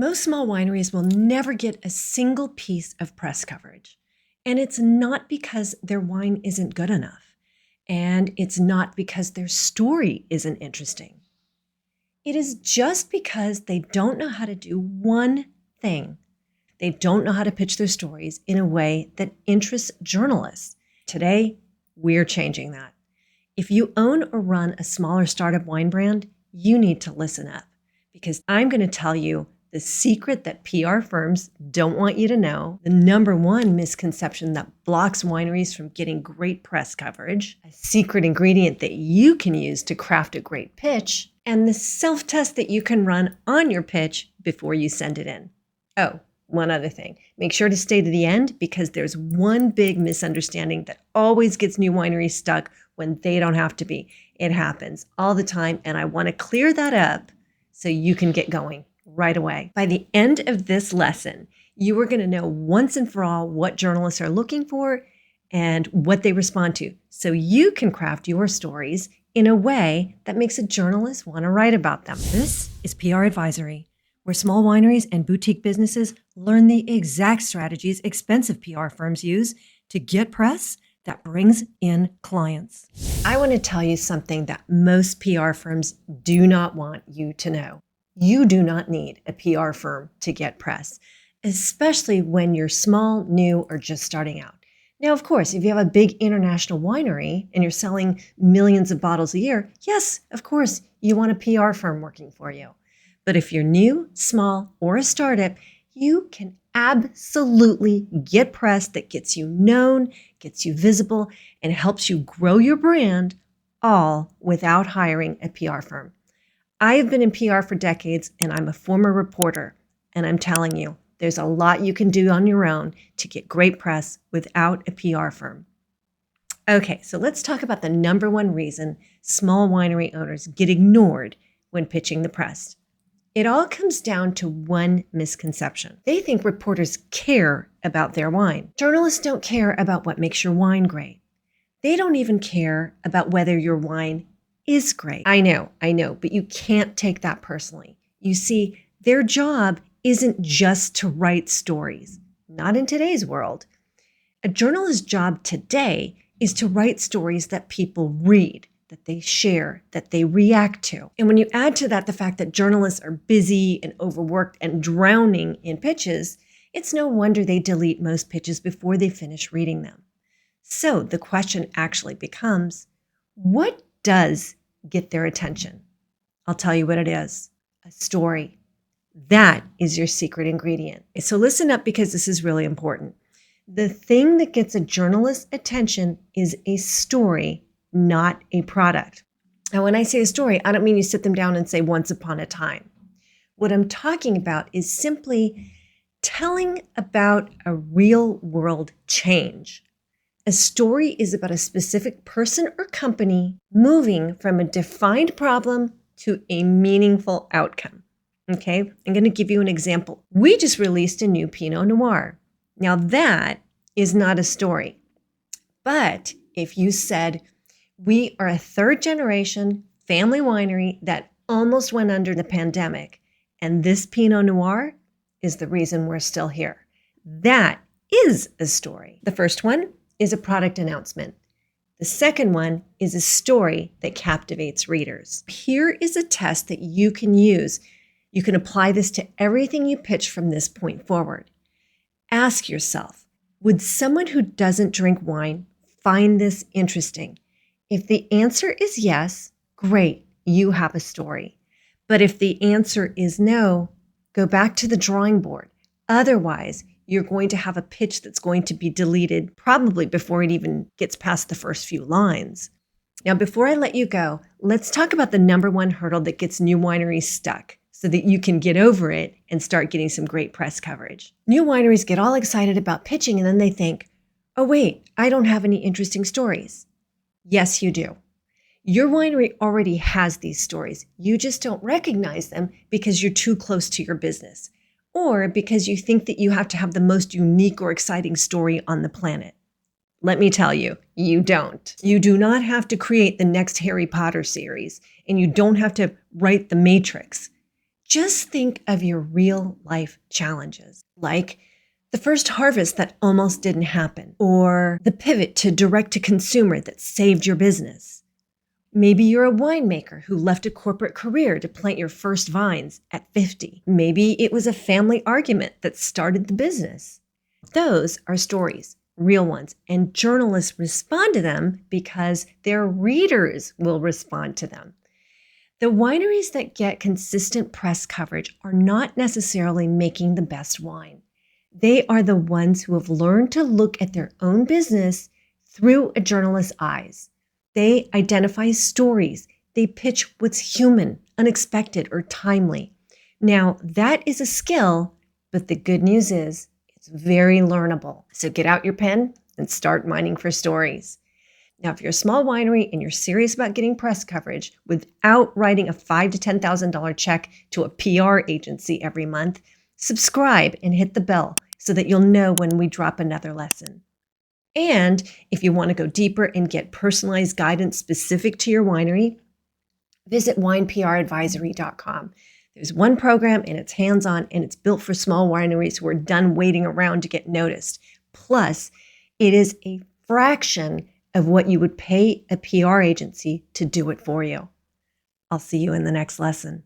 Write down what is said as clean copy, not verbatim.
Most small wineries will never get a single piece of press coverage. And it's not because their wine isn't good enough. And it's not because their story isn't interesting. It is just because they don't know how to do one thing. They don't know how to pitch their stories in a way that interests journalists. Today, we're changing that. If you own or run a smaller startup wine brand, you need to listen up because I'm going to tell you the secret that PR firms don't want you to know, the number one misconception that blocks wineries from getting great press coverage, a secret ingredient that you can use to craft a great pitch, and the self-test that you can run on your pitch before you send it in. Oh, one other thing. Make sure to stay to the end because there's one big misunderstanding that always gets new wineries stuck when they don't have to be. It happens all the time, and I want to clear that up so you can get going right away. By the end of this lesson, you are going to know once and for all what journalists are looking for and what they respond to, so you can craft your stories in a way that makes a journalist want to write about them. This is PR Advisory, where small wineries and boutique businesses learn the exact strategies expensive PR firms use to get press that brings in clients. I want to tell you something that most PR firms do not want you to know. You do not need a PR firm to get press, especially when you're small, new, or just starting out. Now, of course, if you have a big international winery and you're selling millions of bottles a year, yes, of course, you want a PR firm working for you. But if you're new, small, or a startup, you can absolutely get press that gets you known, gets you visible, and helps you grow your brand, all without hiring a PR firm. I have been in PR for decades, and I'm a former reporter, and I'm telling you, there's a lot you can do on your own to get great press without a PR firm. Okay, so let's talk about the number one reason small winery owners get ignored when pitching the press. It all comes down to one misconception. They think reporters care about their wine. Journalists don't care about what makes your wine great. They don't even care about whether your wine is great. I know, but you can't take that personally. You see, their job isn't just to write stories. Not in today's world. A journalist's job today is to write stories that people read, that they share, that they react to. And when you add to that the fact that journalists are busy and overworked and drowning in pitches, it's no wonder they delete most pitches before they finish reading them. So the question actually becomes, what does get their attention? I'll tell you what it is. A story. That is your secret ingredient. So listen up because this is really important. The thing that gets a journalist's attention is a story, not a product. Now, when I say a story, I don't mean you sit them down and say once upon a time. What I'm talking about is simply telling about a real world change. A story is about a specific person or company moving from a defined problem to a meaningful outcome. Okay, I'm going to give you an example. We just released a new Pinot Noir. Now that is not a story. But if you said, we are a third generation family winery that almost went under the pandemic, and this Pinot Noir is the reason we're still here. That is a story. The first one is a product announcement. The second one is a story that captivates readers. Here is a test that you can use. You can apply this to everything you pitch from this point forward. Ask yourself, would someone who doesn't drink wine find this interesting? If the answer is yes, great, you have a story. But if the answer is no, go back to the drawing board. Otherwise, you're going to have a pitch that's going to be deleted probably before it even gets past the first few lines. Now, before I let you go, let's talk about the number one hurdle that gets new wineries stuck so that you can get over it and start getting some great press coverage. New wineries get all excited about pitching and then they think, oh wait, I don't have any interesting stories. Yes, you do. Your winery already has these stories. You just don't recognize them because you're too close to your business, or because you think that you have to have the most unique or exciting story on the planet. Let me tell you, you don't. You do not have to create the next Harry Potter series, and you don't have to write The Matrix. Just think of your real life challenges, like the first harvest that almost didn't happen, or the pivot to direct to consumer that saved your business. Maybe you're a winemaker who left a corporate career to plant your first vines at 50. Maybe it was a family argument that started the business. Those are stories, real ones, and journalists respond to them because their readers will respond to them. The wineries that get consistent press coverage are not necessarily making the best wine. They are the ones who have learned to look at their own business through a journalist's eyes. They identify stories. They pitch what's human, unexpected, or timely. Now, that is a skill, but the good news is it's very learnable. So get out your pen and start mining for stories. Now, if you're a small winery and you're serious about getting press coverage without writing a $5,000 to $10,000 check to a PR agency every month, subscribe and hit the bell so that you'll know when we drop another lesson. And if you want to go deeper and get personalized guidance specific to your winery, visit winePRadvisory.com. There's one program and it's hands-on and it's built for small wineries who are done waiting around to get noticed. Plus, it is a fraction of what you would pay a PR agency to do it for you. I'll see you in the next lesson.